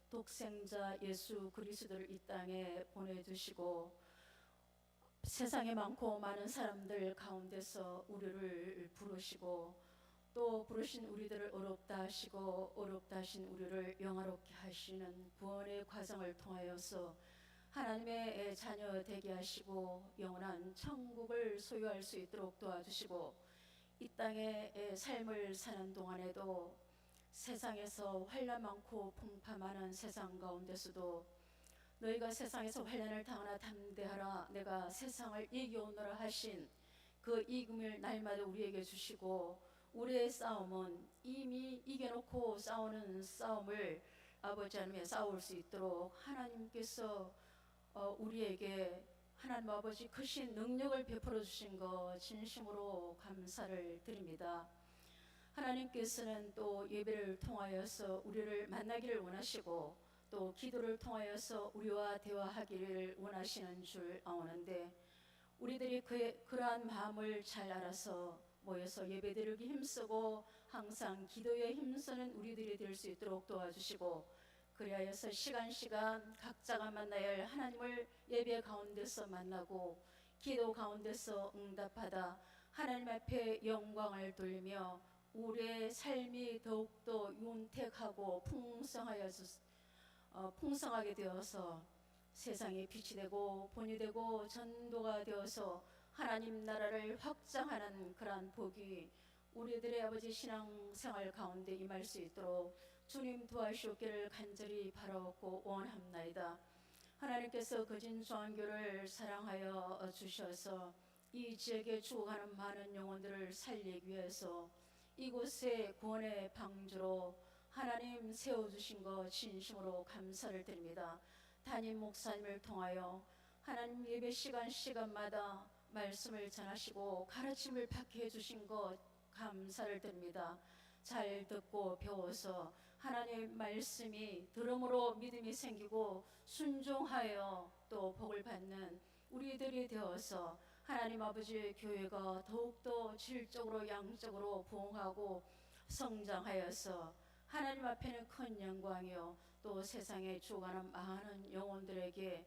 독생자 예수 그리스도를 이 땅에 보내주시고 세상에 많고 많은 사람들 가운데서 우리를 부르시고 또 부르신 우리들을 어렵다 하시고 어렵다 하신 우리를 영화롭게 하시는 구원의 과정을 통하여서 하나님의 자녀 되게 하시고 영원한 천국을 소유할 수 있도록 도와주시고 이 땅의 삶을 사는 동안에도 세상에서 환난 많고 풍파 많은 세상 가운데서도 너희가 세상에서 환난을 당하나 담대하라 내가 세상을 이겨오노라 하신 그 이김을 날마다 우리에게 주시고 우리의 싸움은 이미 이겨놓고 싸우는 싸움을 아버지 하나님께 싸울 수 있도록 하나님께서 우리에게 하나님 아버지 크신 능력을 베풀어 주신 것 진심으로 감사를 드립니다. 하나님께서는 또 예배를 통하여서 우리를 만나기를 원하시고 또 기도를 통하여서 우리와 대화하기를 원하시는 줄 아오는데 우리들이 그러한 마음을 잘 알아서 모여서 예배드리기 힘쓰고 항상 기도에 힘쓰는 우리들이 될 수 있도록 도와주시고 그리하여서 시간 각자가 만나야 할 하나님을 예배 가운데서 만나고 기도 가운데서 응답하다 하나님 앞에 영광을 돌리며 우리의 삶이 더욱더 윤택하고 풍성하게 되어서 세상에 빛이 되고 본이 되고 전도가 되어서 하나님 나라를 확장하는 그러한 복이 우리들의 아버지 신앙생활 가운데 임할 수 있도록 주님 도와주시기를 간절히 바라옵고 원합나이다. 하나님께서 거진중앙교를 사랑하여 주셔서 이 지역에 죽어가는 많은 영혼들을 살리기 위해서 이곳에 구원의 방주로 하나님 세워주신 것 진심으로 감사를 드립니다. 담임 목사님을 통하여 하나님 예배 시간마다 말씀을 전하시고 가르침을 받게 해주신 것 감사를 드립니다. 잘 듣고 배워서 하나님의 말씀이 들음으로 믿음이 생기고 순종하여 또 복을 받는 우리들이 되어서 하나님 아버지의 교회가 더욱더 질적으로 양적으로 부흥하고 성장하여서 하나님 앞에는 큰 영광이요 또 세상에 죽어가는 많은 영혼들에게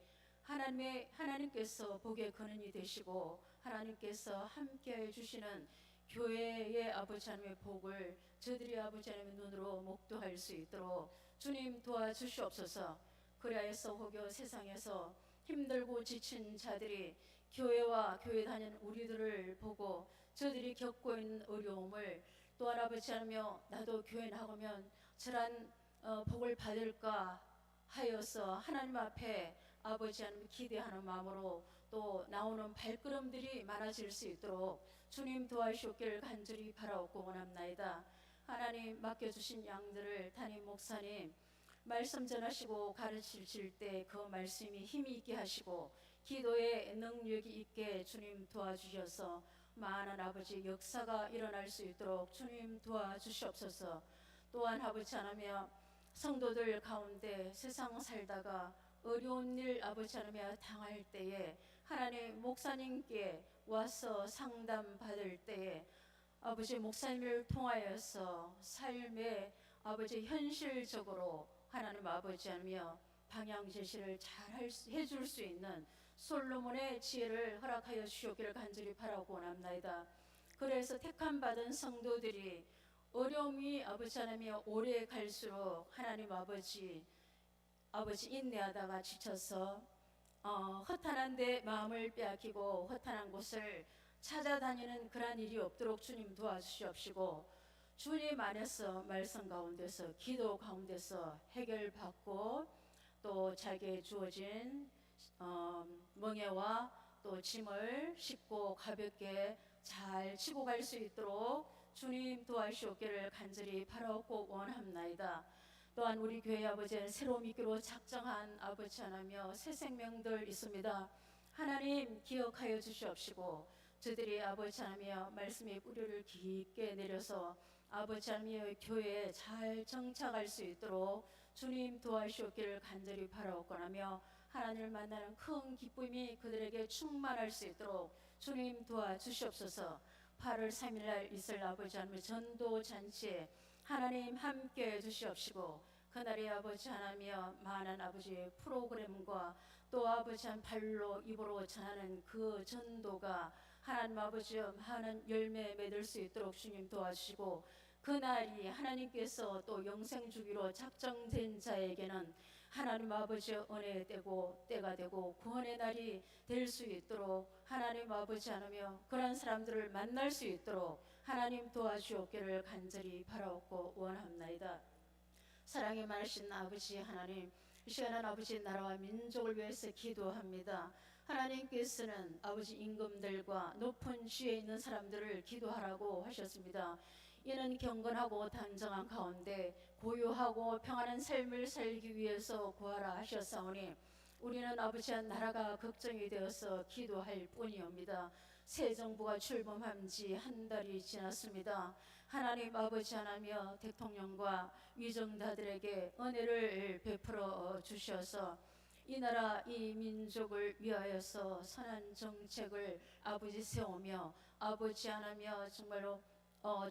하나님께서 복의 근원이 되시고 하나님께서 함께해 주시는 교회의 아버지 하나님의 복을 저들이 아버지 하나님의 눈으로 목도할 수 있도록 주님 도와주시옵소서. 그리하여서 혹여 세상에서 힘들고 지친 자들이 교회와 교회 다니는 우리들을 보고 저들이 겪고 있는 어려움을 또한 아버지 하며 나도 교회 나가면 저런 복을 받을까 하여서 하나님 앞에 아버지 하나님 기대하는 마음으로 또 나오는 발걸음들이 많아질 수 있도록 주님 도와주시기를 간절히 바라옵고 원합나이다. 하나님 맡겨주신 양들을 담임 목사님 말씀 전하시고 가르치실 때 그 말씀이 힘이 있게 하시고 기도에 능력이 있게 주님 도와주셔서 많은 아버지 역사가 일어날 수 있도록 주님 도와주시옵소서. 또한 아버지 하나며 성도들 가운데 세상 살다가 어려운 일 아버지 하나며 당할 때에 하나님 목사님께 와서 상담 받을 때에 아버지 목사님을 통하여서 삶의 아버지 현실적으로 하나님 아버지 하며 방향 제시를 잘 해줄 수 있는 솔로몬의 지혜를 허락하여 주시기를 간절히 바라고 원합나이다. 그래서 택함 받은 성도들이 어려움이 아버지 하나며 오래 갈수록 하나님 아버지 인내하다가 지쳐서 허탄한데 마음을 빼앗기고 허탄한 곳을 찾아다니는 그러한 일이 없도록 주님 도와주시옵시고 주님 안에서 말씀 가운데서 기도 가운데서 해결받고 또 자기에 주어진 멍에와 또 짐을 싣고 가볍게 잘 치고 갈 수 있도록 주님 도와주시기를 간절히 바라옵고 원합나이다. 또한 우리 교회 아버지는 새로 믿기로 작정한 아버지 하나며 새 생명들 있습니다. 하나님 기억하여 주시옵시고 저들이 아버지 하나며 말씀의 뿌리를 깊게 내려서 아버지 하나며 교회에 잘 정착할 수 있도록 주님 도와주시기를 간절히 바라옵고나며 하나님을 만나는 큰 기쁨이 그들에게 충만할 수 있도록 주님 도와주시옵소서. 8월 3일 날 있을 아버지 하나님의 전도 잔치에 하나님 함께 해 주시옵시고 그날에 아버지 하나며 많은 아버지 프로그램과 또 아버지 한 발로 입으로 전하는 그 전도가 하나님 아버지 많은 열매 맺을 수 있도록 주님 도와주시고, 그날이 하나님께서 또 영생 주기로 작정된 자에게는 하나님 아버지 은혜의 때가 되고 구원의 날이 될 수 있도록 하나님 아버지 하나며 그런 사람들을 만날 수 있도록 하나님 도와주옵기를 간절히 바라옵고 원합나이다. 사랑이 많으신 아버지 하나님, 이 시간은 아버지 나라와 민족을 위해서 기도합니다. 하나님께서는 아버지 임금들과 높은 지위에 있는 사람들을 기도하라고 하셨습니다. 이는 경건하고 단정한 가운데 고요하고 평안한 삶을 살기 위해서 구하라 하셨사오니, 우리는 아버지의 나라가 걱정이 되어서 기도할 뿐이옵니다. 새 정부가 출범한 지 한 달이 지났습니다. 하나님 아버지 하나며 대통령과 위정자들에게 은혜를 베풀어 주셔서 이 나라 이 민족을 위하여서 선한 정책을 아버지 세우며 아버지 하나며 정말로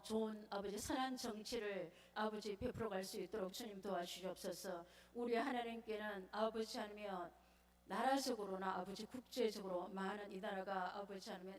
좋은 아버지 선한 정치를 아버지 베풀어 갈 수 있도록 주님 도와주시옵소서. 우리 하나님께는 아버지 하나며 나라적으로나 아버지 국제적으로 많은 이 나라가 아버지 하나며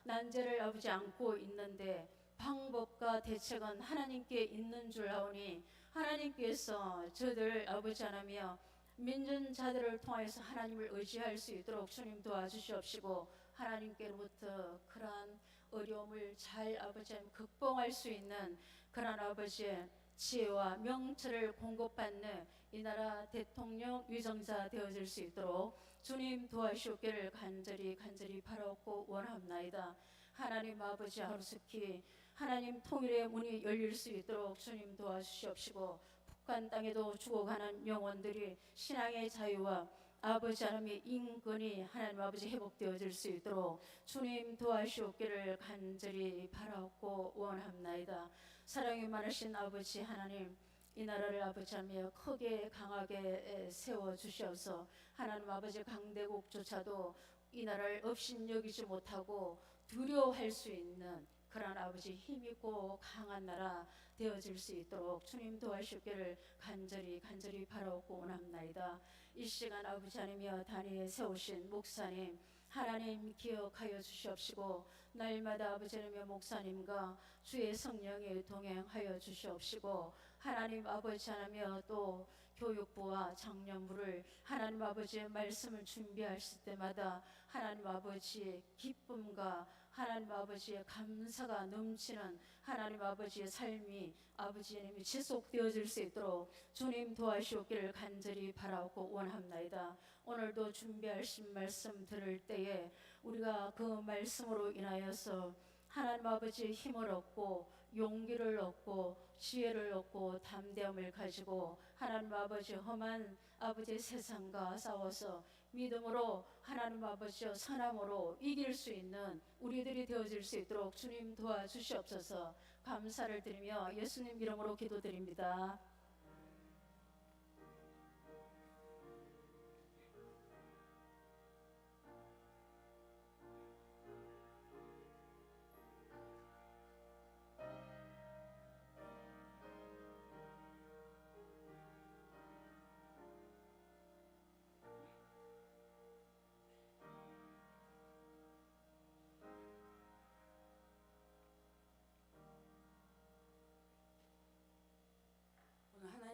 난제를 아버지 안고 있는데 방법과 대책은 하나님께 있는 줄 아오니, 하나님께서 저들 아버지 하나며 민전자들을 통해서 하나님을 의지할 수 있도록 주님 도와주시옵시고, 하나님께로부터 그러한 어려움을 잘 아버지 하나님 극복할 수 있는 그러한 아버지의 지혜와 명철을 공급받는 이 나라 대통령 위정자 되어질 수 있도록 주님 도와주시옵기를 간절히 바라옵고 원합나이다. 하나님 아버지 하루속히 하나님 통일의 문이 열릴 수 있도록 주님 도와주시옵시고, 북한 땅에도 죽어가는 영혼들이 신앙의 자유와 아버지 하나님의 인권이 하나님 아버지 회복되어질 수 있도록 주님 도와주시옵기를 간절히 바라옵고 원합나이다. 사랑이 많으신 아버지 하나님, 이 나라를 아버지 하며 크게 강하게 세워주셔서 하나님 아버지 강대국조차도 이 나라를 업신여기지 못하고 두려워할 수 있는 그러한 아버지 힘있고 강한 나라 되어질 수 있도록 주님 도와주시기를 간절히 바라옵고 원합나이다. 이 시간 아버지 하나며 단위에 세우신 목사님 하나님 기억하여 주시옵시고, 날마다 아버지 하나며 목사님과 주의 성령에 동행하여 주시옵시고, 하나님 아버지 하나며 또 교육부와 청년부를 하나님 아버지의 말씀을 준비하실 때마다 하나님 아버지의 기쁨과 하나님 아버지의 감사가 넘치는 하나님 아버지의 삶이 아버지 하나님이 지속되어질 수 있도록 주님 도와주시기를 간절히 바라고 원합나이다. 오늘도 준비하신 말씀 들을 때에 우리가 그 말씀으로 인하여서 하나님 아버지의 힘을 얻고 용기를 얻고 지혜를 얻고 담대함을 가지고 하나님 아버지 험한 아버지 세상과 싸워서 믿음으로 하나님 아버지여 선함으로 이길 수 있는 우리들이 되어질 수 있도록 주님 도와주시옵소서. 감사를 드리며 예수님 이름으로 기도드립니다.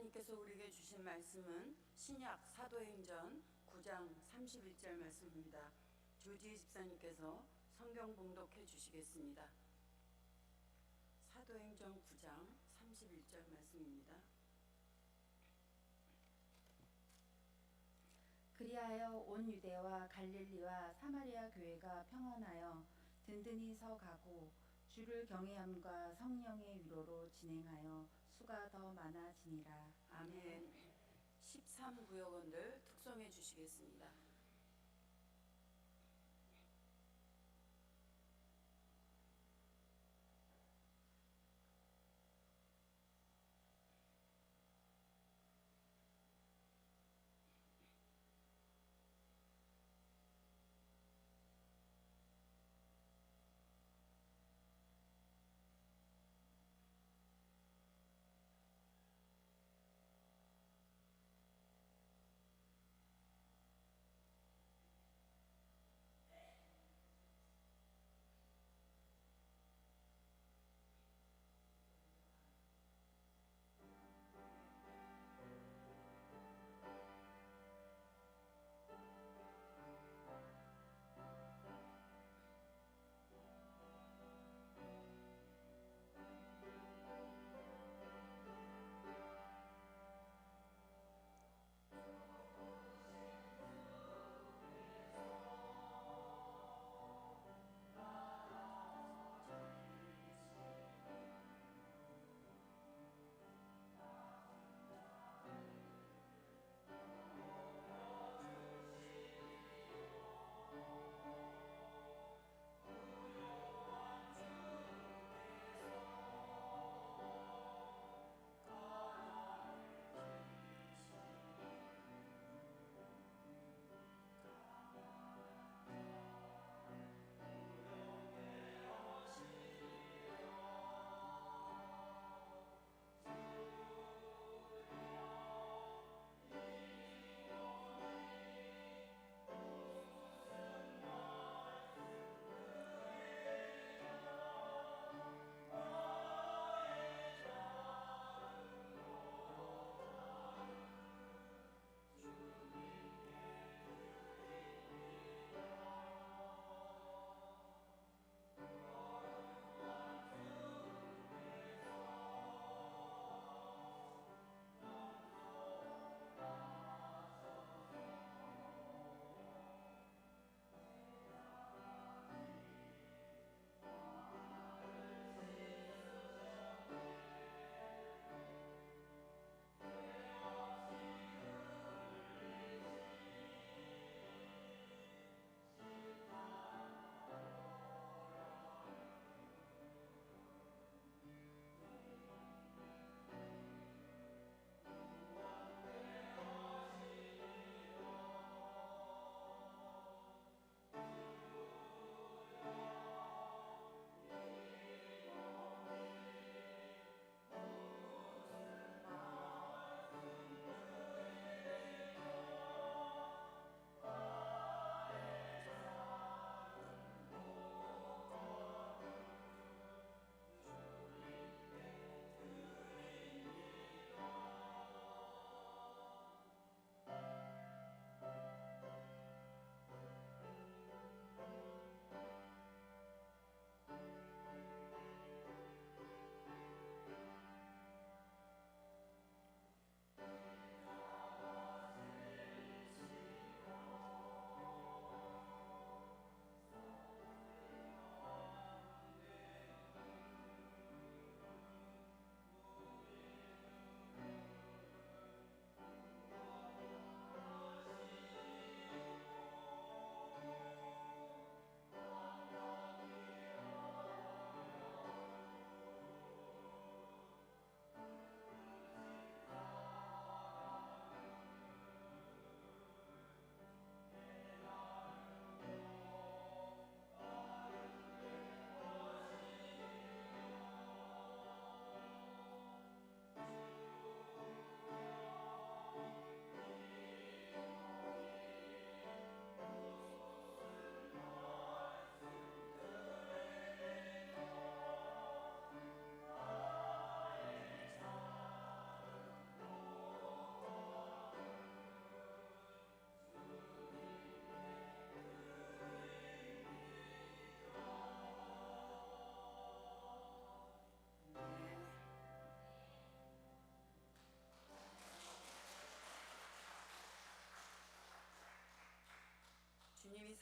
하나님께서 우리에게 주신 말씀은 신약 사도행전 9장 31절 말씀입니다. 조지희 집사님께서 성경 봉독해 주시겠습니다. 사도행전 9장 31절 말씀입니다. 그리하여 온 유대와 갈릴리와 사마리아 교회가 평안하여 든든히 서 가고 주를 경외함과 성령의 위로로 진행하여 수가 더 많아지니라. 아멘. 13구역원들 특송해 주시겠습니다.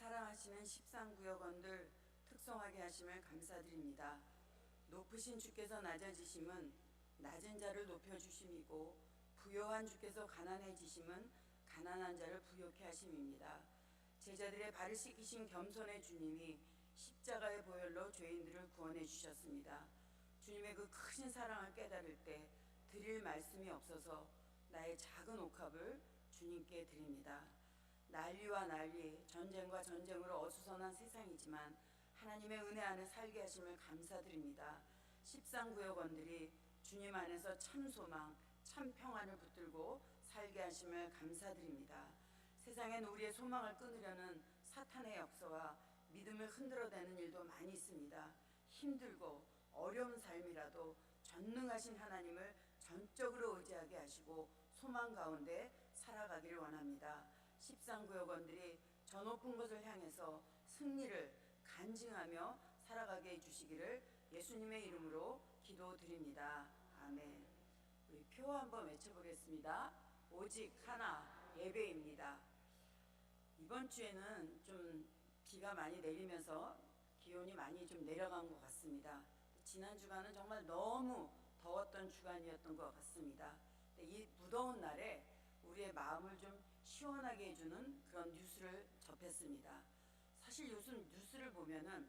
사랑하시는 13구역원들 특송하게 하심을 감사드립니다. 높으신 주께서 낮아지심은 낮은 자를 높여주심이고 부요한 주께서 가난해지심은 가난한 자를 부요케 하심입니다. 제자들의 발을 씻기신 겸손의 주님이 십자가의 보혈로 죄인들을 구원해 주셨습니다. 주님의 그 크신 사랑을 깨달을 때 드릴 말씀이 없어서 나의 작은 옥합을 주님께 드립니다. 난리와 난리, 전쟁과 전쟁으로 어수선한 세상이지만 하나님의 은혜 안에 살게 하심을 감사드립니다. 13구역원들이 주님 안에서 참 소망, 참 평안을 붙들고 살게 하심을 감사드립니다. 세상엔 우리의 소망을 끊으려는 사탄의 역사와 믿음을 흔들어대는 일도 많이 있습니다. 힘들고 어려운 삶이라도 전능하신 하나님을 전적으로 의지하게 하시고 소망 가운데 살아가기를 원합니다. 13구역원들이 저 높은 곳을 향해서 승리를 간증하며 살아가게 해주시기를 예수님의 이름으로 기도드립니다. 아멘. 우리 표 한번 외쳐보겠습니다. 오직 하나 예배입니다. 이번 주에는 좀 비가 많이 내리면서 기온이 많이 좀 내려간 것 같습니다. 지난 주간은 정말 너무 더웠던 주간이었던 것 같습니다. 이 무더운 날에 우리의 마음을 좀 시원하게 해주는 그런 뉴스를 접했습니다. 사실 요즘 뉴스를 보면은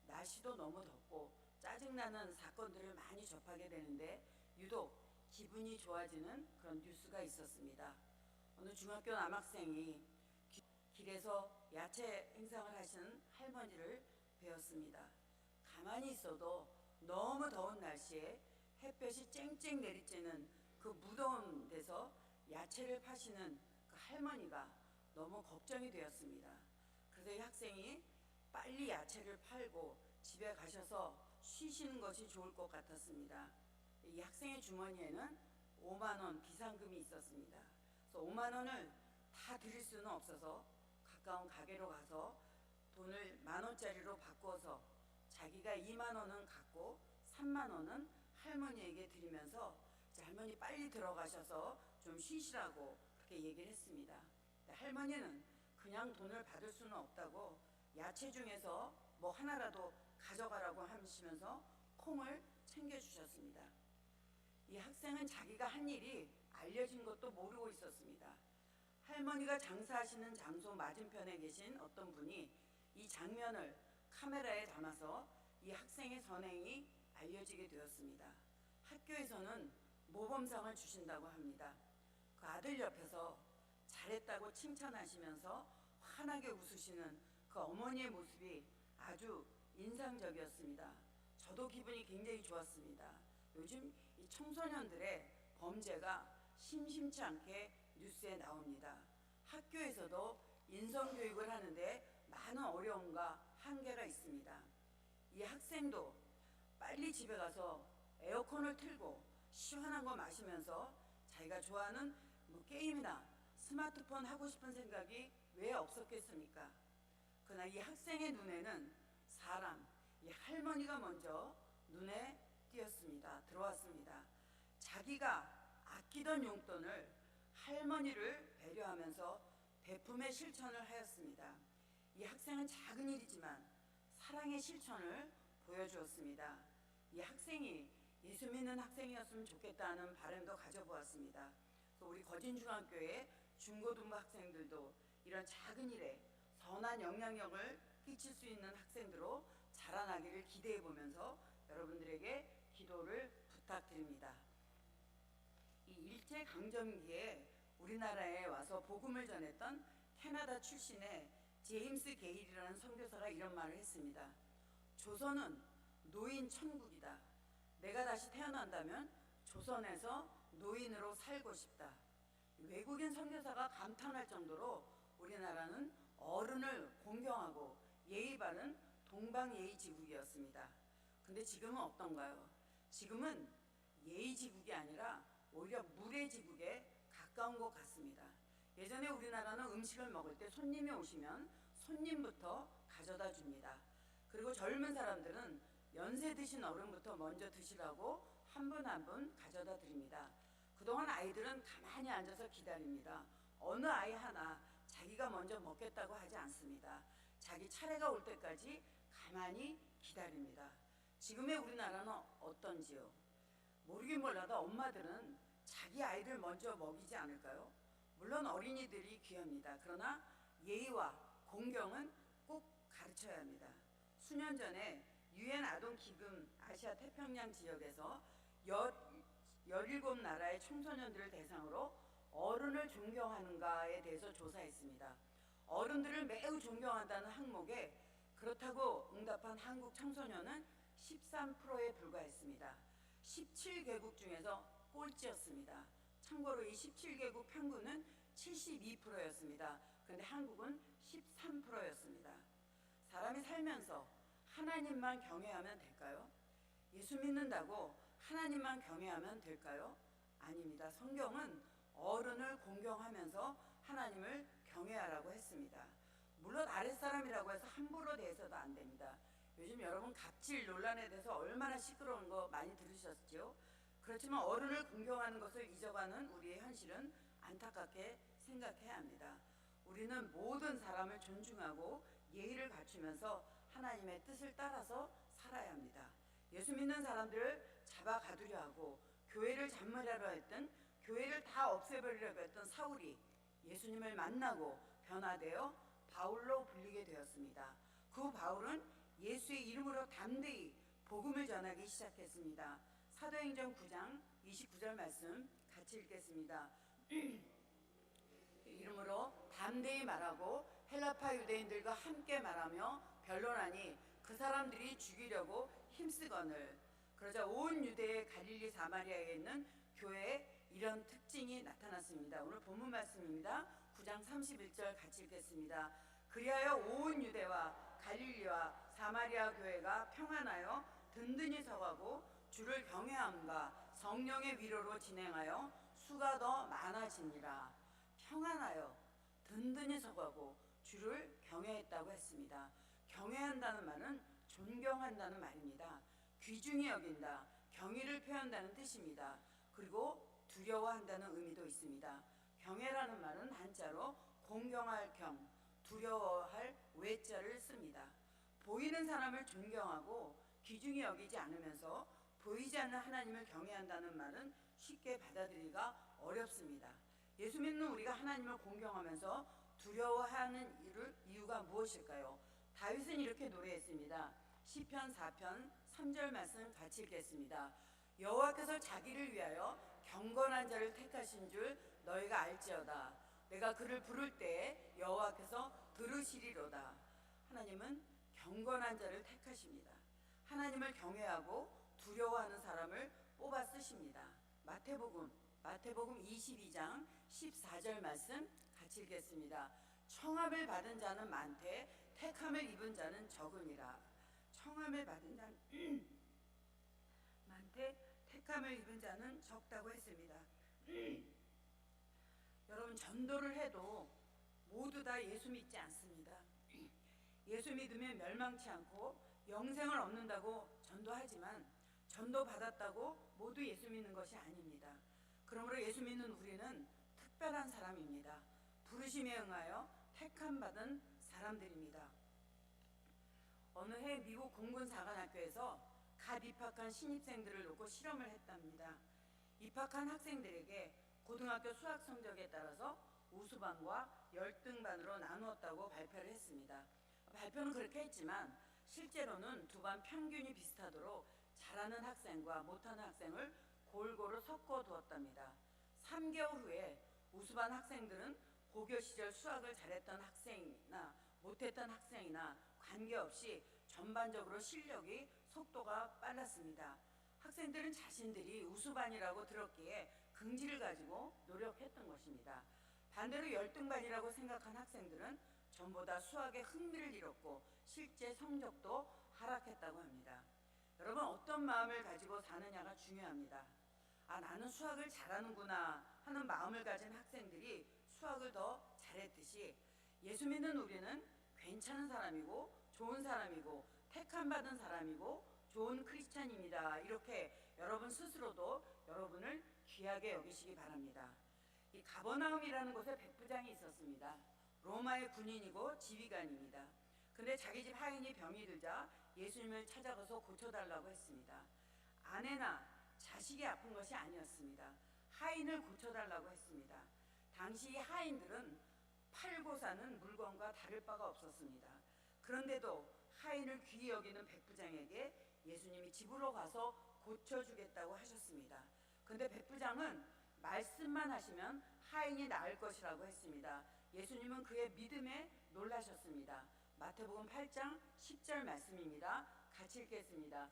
날씨도 너무 덥고 짜증나는 사건들을 많이 접하게 되는데 유독 기분이 좋아지는 그런 뉴스가 있었습니다. 어느 중학교 남학생이 길에서 야채 행상을 하시는 할머니를 배웠습니다. 가만히 있어도 너무 더운 날씨에 햇볕이 쨍쨍 내리쬐는 그 무더운 데서 야채를 파시는 그 할머니가 너무 걱정이 되었습니다. 그래서 이 학생이 빨리 야채를 팔고 집에 가셔서 쉬시는 것이 좋을 것 같았습니다. 이 학생의 주머니에는 5만 원 비상금이 있었습니다. 그래서 5만 원을 다 드릴 수는 없어서 가까운 가게로 가서 돈을 10,000원짜리로 바꿔서 자기가 2만 원은 갖고 3만 원은 할머니에게 드리면서 할머니 빨리 들어가셔서 좀 쉬시라고 그렇게 얘기를 했습니다. 할머니는 그냥 돈을 받을 수는 없다고 야채 중에서 뭐 하나라도 가져가라고 하시면서 콩을 챙겨주셨습니다. 이 학생은 자기가 한 일이 알려진 것도 모르고 있었습니다. 할머니가 장사하시는 장소 맞은편에 계신 어떤 분이 이 장면을 카메라에 담아서 이 학생의 선행이 알려지게 되었습니다. 학교에서는 모범상을 주신다고 합니다. 그 아들 옆에서 잘했다고 칭찬하시면서 환하게 웃으시는 그 어머니의 모습이 아주 인상적이었습니다. 저도 기분이 굉장히 좋았습니다. 요즘 이 청소년들의 범죄가 심심치 않게 뉴스에 나옵니다. 학교에서도 인성교육을 하는데 많은 어려움과 한계가 있습니다. 이 학생도 빨리 집에 가서 에어컨을 틀고 시원한 거 마시면서 자기가 좋아하는 뭐 게임이나 스마트폰 하고 싶은 생각이 왜 없었겠습니까? 그러나 이 학생의 눈에는 사람, 이 할머니가 먼저 눈에 띄었습니다. 들어왔습니다. 자기가 아끼던 용돈을 할머니를 배려하면서 베품의 실천을 하였습니다. 이 학생은 작은 일이지만 사랑의 실천을 보여주었습니다. 이 학생이 예수 믿는 학생이었으면 좋겠다는 바람도 가져보았습니다. 우리 거진중학교의 중고등부 학생들도 이런 작은 일에 선한 영향력을 끼칠 수 있는 학생들로 자라나기를 기대해 보면서 여러분들에게 기도를 부탁드립니다. 이 일제강점기에 우리나라에 와서 복음을 전했던 캐나다 출신의 제임스 게일이라는 선교사가 이런 말을 했습니다. 조선은 노인 천국이다. 내가 다시 태어난다면 조선에서 노인으로 살고 싶다. 외국인 선교사가 감탄할 정도로 우리나라는 어른을 공경하고 예의 바른 동방예의지국이었습니다. 근데 지금은 어떤가요? 지금은 예의지국이 아니라 오히려 무례지국에 가까운 것 같습니다. 예전에 우리나라는 음식을 먹을 때 손님이 오시면 손님부터 가져다 줍니다. 그리고 젊은 사람들은 연세 드신 어른부터 먼저 드시라고 한 분 한 분 가져다 드립니다. 그동안 아이들은 가만히 앉아서 기다립니다. 어느 아이 하나 자기가 먼저 먹겠다고 하지 않습니다. 자기 차례가 올 때까지 가만히 기다립니다. 지금의 우리나라는 어떤지요? 모르긴 몰라도 엄마들은 자기 아이를 먼저 먹이지 않을까요? 물론 어린이들이 귀합니다. 그러나 예의와 공경은 꼭 가르쳐야 합니다. 수년 전에 유엔 아동기금 아시아 태평양 지역에서 17나라의 청소년들을 대상으로 어른을 존경하는가에 대해서 조사했습니다. 어른들을 매우 존경한다는 항목에 그렇다고 응답한 한국 청소년은 13%에 불과했습니다. 17개국 중에서 꼴찌였습니다. 참고로 이 17개국 평균은 72%였습니다. 그런데 한국은 13%였습니다. 사람이 살면서 하나님만 경외하면 될까요? 예수 믿는다고 하나님만 경외하면 될까요? 아닙니다. 성경은 어른을 공경하면서 하나님을 경외하라고 했습니다. 물론 아랫사람이라고 해서 함부로 대해서도 안 됩니다. 요즘 여러분 갑질 논란에 대해서 얼마나 시끄러운 거 많이 들으셨죠? 그렇지만 어른을 공경하는 것을 잊어가는 우리의 현실은 안타깝게 생각해야 합니다. 우리는 모든 사람을 존중하고 예의를 갖추면서 하나님의 뜻을 따라서 살아야 합니다. 예수 믿는 사람들을 잡아 가두려 하고 교회를 잔멸하려 했던, 교회를 다 없애버리려고 했던 사울이 예수님을 만나고 변화되어 바울로 불리게 되었습니다. 그 바울은 예수의 이름으로 담대히 복음을 전하기 시작했습니다. 사도행전 9장 29절 말씀 같이 읽겠습니다. 이름으로 담대히 말하고 헬라파 유대인들과 함께 말하며 변론하니 그 사람들이 죽이려고 힘쓰거늘. 그러자 온 유대의 갈릴리 사마리아에 있는 교회에 이런 특징이 나타났습니다. 오늘 본문 말씀입니다. 9장 31절 같이 읽겠습니다. 그리하여 온 유대와 갈릴리와 사마리아 교회가 평안하여 든든히 서가고 주를 경외함과 성령의 위로로 진행하여 수가 더 많아지니라. 평안하여 든든히 서가고 주를 경외했다고 했습니다. 경외한다는 말은 존경한다는 말입니다. 귀중히 여긴다, 경의를 표현한다는 뜻입니다. 그리고 두려워한다는 의미도 있습니다. 경외라는 말은 한자로 공경할 경, 두려워할 외자를 씁니다. 보이는 사람을 존경하고 귀중히 여기지 않으면서 보이지 않는 하나님을 경외한다는 말은 쉽게 받아들이기가 어렵습니다. 예수 믿는 우리가 하나님을 공경하면서 두려워하는 이유가 무엇일까요? 다윗은 이렇게 노래했습니다. 시편 4편 3절 말씀 같이 읽겠습니다. 여호와께서 자기를 위하여 경건한 자를 택하신 줄 너희가 알지어다. 내가 그를 부를 때에 여호와께서 들으시리로다. 하나님은 경건한 자를 택하십니다. 하나님을 경외하고 두려워하는 사람을 뽑아 쓰십니다. 마태복음 22장 14절 말씀 같이 읽겠습니다. 청함을 받은 자는 많되 택함을 입은 자는 적으니라. 청함을 받은 자는 많되 택함을 입은 자는 적다고 했습니다. 여러분, 전도를 해도 모두 다 예수 믿지 않습니다. 예수 믿으면 멸망치 않고 영생을 얻는다고 전도하지만 전도 받았다고 모두 예수 믿는 것이 아닙니다. 그러므로 예수 믿는 우리는 특별한 사람입니다. 부르심에 응하여 택함 받은 사람들입니다. 어느 해 미국 공군사관학교에서 갓 입학한 신입생들을 놓고 실험을 했답니다. 입학한 학생들에게 고등학교 수학 성적에 따라서 우수반과 열등반으로 나누었다고 발표를 했습니다. 발표는 그렇게 했지만 실제로는 두 반 평균이 비슷하도록 잘하는 학생과 못하는 학생을 골고루 섞어 두었답니다. 3개월 후에 우수반 학생들은 고교 시절 수학을 잘했던 학생이나 못했던 학생이나 관계없이 전반적으로 실력이 속도가 빨랐습니다. 학생들은 자신들이 우수반이라고 들었기에 긍지를 가지고 노력했던 것입니다. 반대로 열등반이라고 생각한 학생들은 전보다 수학에 흥미를 잃었고 실제 성적도 하락했다고 합니다. 여러분, 어떤 마음을 가지고 사느냐가 중요합니다. 나는 수학을 잘하는구나 하는 마음을 가진 학생들이 수학을 더 잘했듯이 예수 믿는 우리는 괜찮은 사람이고 좋은 사람이고 택함받은 사람이고 좋은 크리스찬입니다. 이렇게 여러분 스스로도 여러분을 귀하게 여기시기 바랍니다. 이 가버나움이라는 곳에 백부장이 있었습니다. 로마의 군인이고 지휘관입니다. 근데 자기 집 하인이 병이 들자 예수님을 찾아가서 고쳐달라고 했습니다. 아내나 자식이 아픈 것이 아니었습니다. 하인을 고쳐달라고 했습니다. 당시 하인들은 팔고 사는 물건과 다를 바가 없었습니다. 그런데도 하인을 귀히 여기는 백부장에게 예수님이 집으로 가서 고쳐주겠다고 하셨습니다. 근데 백부장은 말씀만 하시면 하인이 나을 것이라고 했습니다. 예수님은 그의 믿음에 놀라셨습니다. 마태복음 8장 10절 말씀입니다. 같이 읽겠습니다.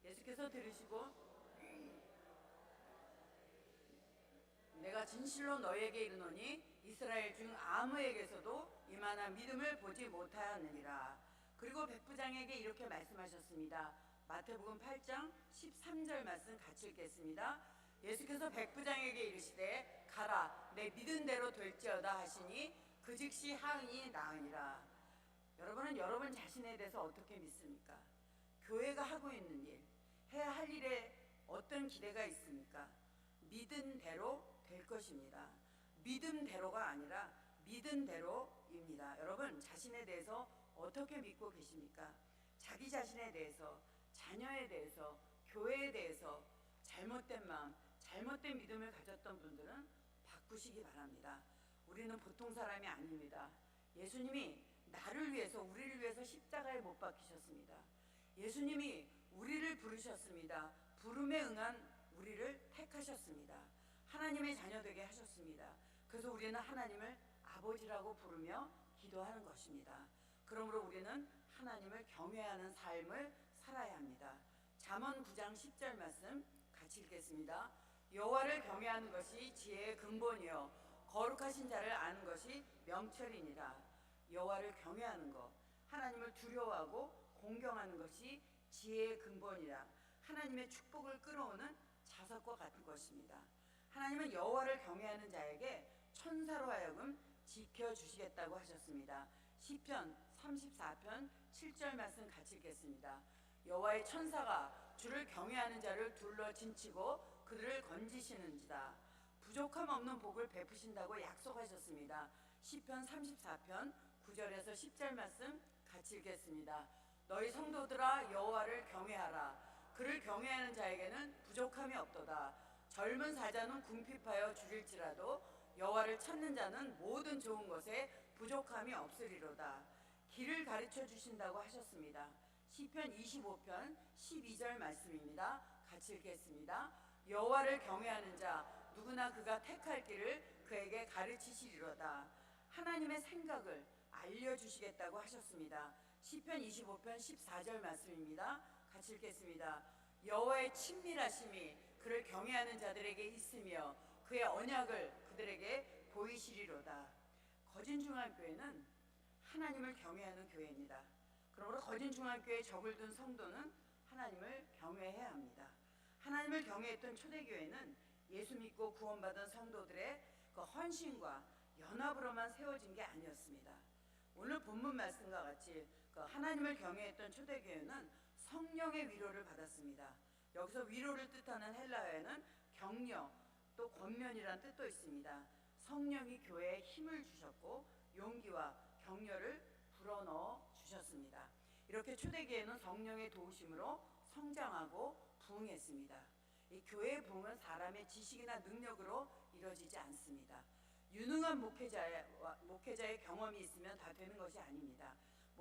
예수께서 들으시고 내가 진실로 너희에게 이르노니 이스라엘 중 아무에게서도 이만한 믿음을 보지 못하였느니라. 그리고 백부장에게 이렇게 말씀하셨습니다. 마태복음 8장 13절 말씀 같이 읽겠습니다. 예수께서 백부장에게 이르시되 가라 내 믿은 대로 될지어다 하시니 그 즉시 하인이 나으니라. 여러분은 여러분 자신에 대해서 어떻게 믿습니까? 교회가 하고 있는 일, 해야 할 일에 어떤 기대가 있습니까? 믿은 대로 될 것입니다. 믿음대로가 아니라 믿은 대로입니다. 여러분 자신에 대해서 어떻게 믿고 계십니까? 자기 자신에 대해서, 자녀에 대해서, 교회에 대해서 잘못된 마음, 잘못된 믿음을 가졌던 분들은 바꾸시기 바랍니다. 우리는 보통 사람이 아닙니다. 예수님이 나를 위해서, 우리를 위해서 십자가에 못 박히셨습니다. 예수님이 우리를 부르셨습니다. 부름에 응한 우리를 택하셨습니다. 하나님의 자녀 되게 하셨습니다. 그래서 우리는 하나님을 아버지라고 부르며 기도하는 것입니다. 그러므로 우리는 하나님을 경외하는 삶을 살아야 합니다. 잠언 9장 10절 말씀 같이 읽겠습니다. 여호와를 경외하는 것이 지혜의 근본이요 거룩하신 자를 아는 것이 명철이니라. 여호와를 경외하는 것, 하나님을 두려워하고 공경하는 것이 지혜의 근본이라. 하나님의 축복을 끌어오는 자석과 같은 것입니다. 하나님은 여호와를 경외하는 자에게 천사로 하여금 지켜주시겠다고 하셨습니다. 시편 34편 7절 말씀 같이 읽겠습니다. 여호와의 천사가 주를 경외하는 자를 둘러 진치고 그들을 건지시는지다. 부족함 없는 복을 베푸신다고 약속하셨습니다. 시편 34편 9절에서 10절 말씀 같이 읽겠습니다. 너희 성도들아 여호와를 경외하라. 그를 경외하는 자에게는 부족함이 없도다. 젊은 사자는 궁핍하여 죽일지라도 여호와를 찾는 자는 모든 좋은 것에 부족함이 없으리로다. 길을 가르쳐 주신다고 하셨습니다. 시편 25편 12절 말씀입니다. 같이 읽겠습니다. 여호와를 경외하는 자 누구나 그가 택할 길을 그에게 가르치시리로다. 하나님의 생각을 알려주시겠다고 하셨습니다. 시편 25편 14절 말씀입니다. 같이 읽겠습니다. 여호와의 친밀하심이 그를 경외하는 자들에게 있으며 그의 언약을 그들에게 보이시리로다. 거진중앙교회는 하나님을 경외하는 교회입니다. 그러므로 거진중앙교회에 적을 둔 성도는 하나님을 경외해야 합니다. 하나님을 경외했던 초대교회는 예수 믿고 구원받은 성도들의 그 헌신과 연합으로만 세워진 게 아니었습니다. 오늘 본문 말씀과 같이 그 하나님을 경외했던 초대교회는 성령의 위로를 받았습니다. 여기서 위로를 뜻하는 헬라어에는 격려 또 권면이란 뜻도 있습니다. 성령이 교회에 힘을 주셨고 용기와 격려를 불어넣어 주셨습니다. 이렇게 초대교회는 성령의 도우심으로 성장하고 부흥했습니다. 이 교회의 부흥은 사람의 지식이나 능력으로 이루어지지 않습니다. 유능한 목회자의 경험이 있으면 다 되는 것이 아닙니다.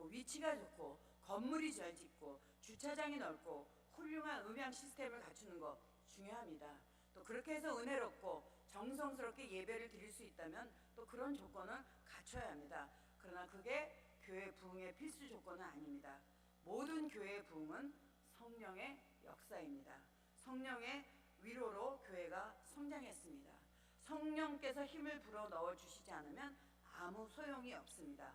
위치가 좋고 건물이 잘 짓고 주차장이 넓고 훌륭한 음향 시스템을 갖추는 거 중요합니다. 또 그렇게 해서 은혜롭고 정성스럽게 예배를 드릴 수 있다면 또 그런 조건은 갖춰야 합니다. 그러나 그게 교회 부흥의 필수 조건은 아닙니다. 모든 교회의 부흥은 성령의 역사입니다. 성령의 위로로 교회가 성장했습니다. 성령께서 힘을 불어 넣어 주시지 않으면 아무 소용이 없습니다.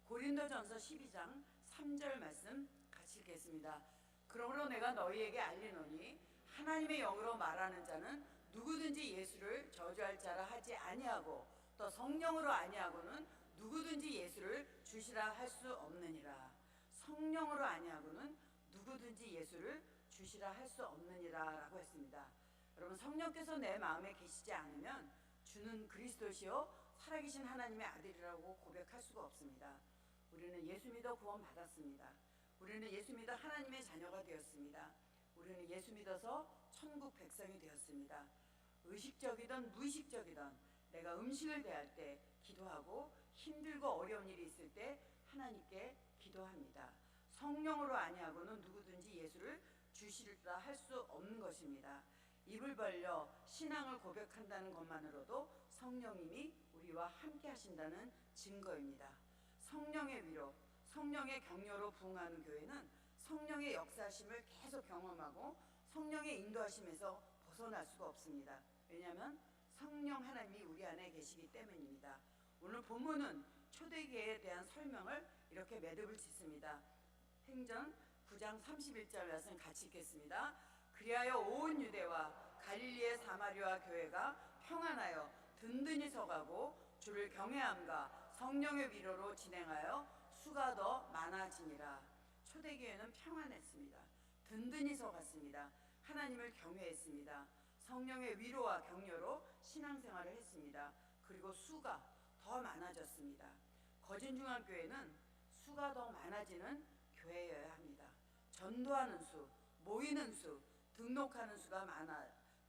고린도전서 12장 3절 말씀 같이 읽겠습니다. 그러므로 내가 너희에게 알리노니 하나님의 영으로 말하는 자는 누구든지 예수를 저주할 자라 하지 아니하고 또 성령으로 아니하고는 누구든지 예수를 주시라 할 수 없느니라. 성령으로 아니하고는 누구든지 예수를 주시라 할 수 없느니라 라고 했습니다. 여러분 성령께서 내 마음에 계시지 않으면 주는 그리스도시요 살아계신 하나님의 아들이라고 고백할 수가 없습니다. 우리는 예수 믿어 구원 받았습니다. 우리는 예수 믿어 하나님의 자녀가 되었습니다. 우리는 예수 믿어서 천국 백성이 되었습니다. 의식적이든 무의식적이든 내가 음식을 대할 때 기도하고 힘들고 어려운 일이 있을 때 하나님께 기도합니다. 성령으로 아니하고는 누구든지 예수를 주시리라 할 수 없는 것입니다. 입을 벌려 신앙을 고백한다는 것만으로도 성령님이 우리와 함께 하신다는 증거입니다. 성령의 위로, 성령의 격려로 부응하는 교회는 성령의 역사하심을 계속 경험하고 성령의 인도하심에서 벗어날 수가 없습니다. 왜냐하면 성령 하나님이 우리 안에 계시기 때문입니다. 오늘 본문은 초대교회에 대한 설명을 이렇게 매듭을 짓습니다. 행전 9장 31절 말씀 같이 읽겠습니다. 그리하여 온 유대와 갈릴리의 사마리아 교회가 평안하여 든든히 서가고 주를 경외함과 성령의 위로로 진행하여 수가 더 많아지니라. 초대교회는 평안했습니다. 든든히 서갔습니다. 하나님을 경외했습니다. 성령의 위로와 격려로 신앙생활을 했습니다. 그리고 수가 더 많아졌습니다. 거진중앙교회는 수가 더 많아지는 교회여야 합니다. 전도하는 수, 모이는 수, 등록하는 수가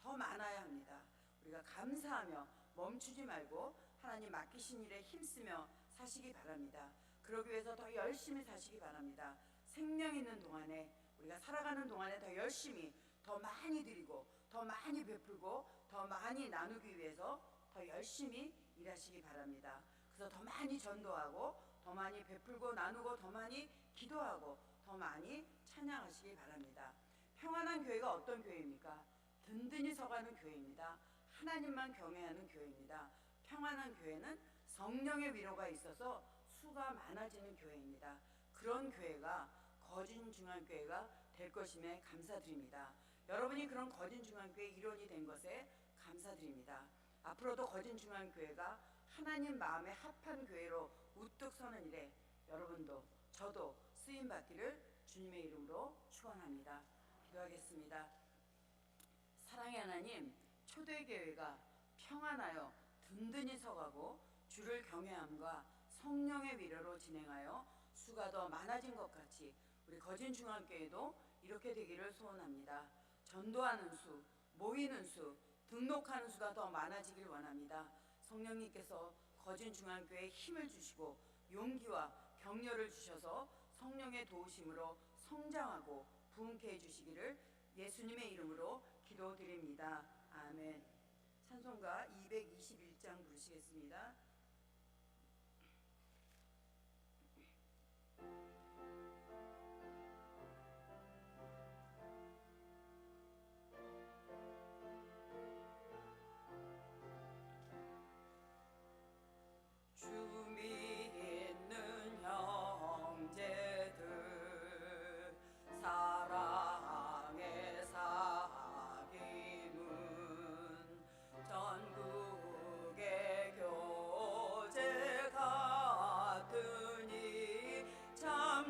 더 많아야 합니다. 우리가 감사하며 멈추지 말고 하나님 맡기신 일에 힘쓰며 사시기 바랍니다. 그러기 위해서 더 열심히 사시기 바랍니다. 생명 있는 동안에, 우리가 살아가는 동안에 더 열심히, 더 많이 드리고 더 많이 베풀고 더 많이 나누기 위해서 더 열심히 일하시기 바랍니다. 그래서 더 많이 전도하고 더 많이 베풀고 나누고 더 많이 기도하고 더 많이 찬양하시기 바랍니다. 평안한 교회가 어떤 교회입니까? 든든히 서가는 교회입니다. 하나님만 경외하는 교회입니다. 평안한 교회는 성령의 위로가 있어서 수가 많아지는 교회입니다. 그런 교회가 거진중앙교회가 될 것임에 감사드립니다. 여러분이 그런 거진중앙교회 일원이 된 것에 감사드립니다. 앞으로도 거진중앙교회가 하나님 마음에 합한 교회로 우뚝 서는 일에 여러분도 저도 쓰임받기를 주님의 이름으로 축원합니다. 기도하겠습니다. 사랑의 하나님, 초대교회가 평안하여 든든히 서가고 주를 경외함과 성령의 위로로 진행하여 수가 더 많아진 것 같이 우리 거진중앙교회도 이렇게 되기를 소원합니다. 전도하는 수, 모이는 수, 등록하는 수가 더 많아지길 원합니다. 성령님께서 거진중앙교회에 힘을 주시고 용기와 격려를 주셔서 성령의 도우심으로 성장하고 부흥케 해주시기를 예수님의 이름으로 기도드립니다. 아멘. 찬송가 221장 부르시겠습니다.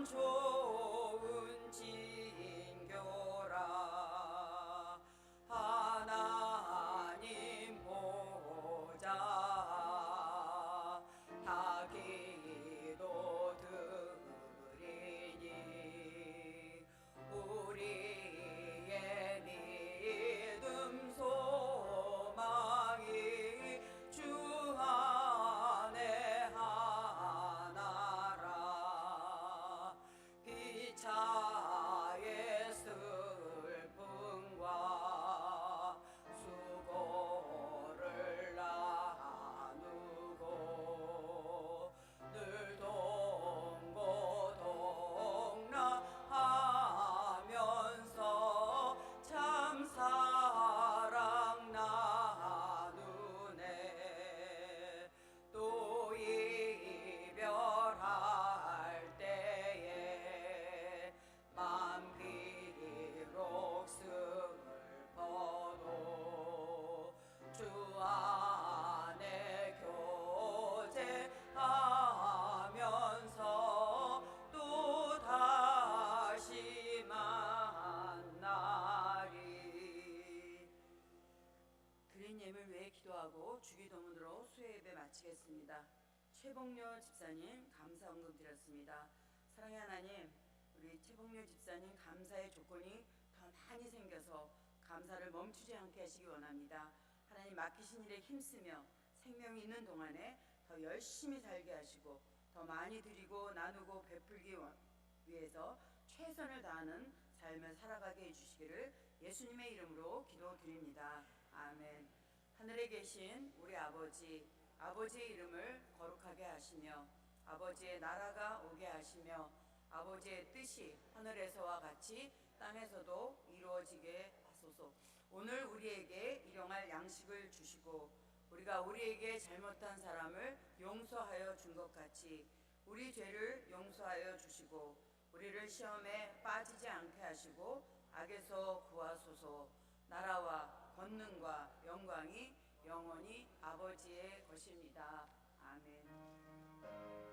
좋은 징교라. 하나님 보좌 다 기도 드리니 우리의 믿음 소망이 주 안에 하나라. 기차의 슬픔과 수고를 나누고 늘 동고동락하면서 참 사랑 나누네. 또 이별할 때에 맘 비록 슬퍼도 주 안에 교제하면서 또 다시 만나리. 드린 예물 외에 기도하고 주기도문으로 수요 예배 마치겠습니다. 최봉료 집사님 감사 헌금 드렸습니다. 사랑의 하나님, 우리 최봉료 집사님 감사의 조건이 더 많이 생겨서 감사를 멈추지 않게 하시기 원합니다. 하나님 맡기신 일에 힘쓰며 생명이 있는 동안에 더 열심히 살게 하시고 더 많이 드리고 나누고 베풀기 위해서 최선을 다하는 삶을 살아가게 해주시기를 예수님의 이름으로 기도드립니다. 아멘. 하늘에 계신 우리 아버지, 아버지의 이름을 거룩하게 하시며 아버지의 나라가 오게 하시며 아버지의 뜻이 하늘에서와 같이 땅에서도 이루어지게 하소서. 오늘 우리에게 일용할 양식을 주시고 우리가 우리에게 잘못한 사람을 용서하여 준 것 같이 우리 죄를 용서하여 주시고 우리를 시험에 빠지지 않게 하시고 악에서 구하소서. 나라와 권능과 영광이 영원히 아버지의 것입니다. 아멘.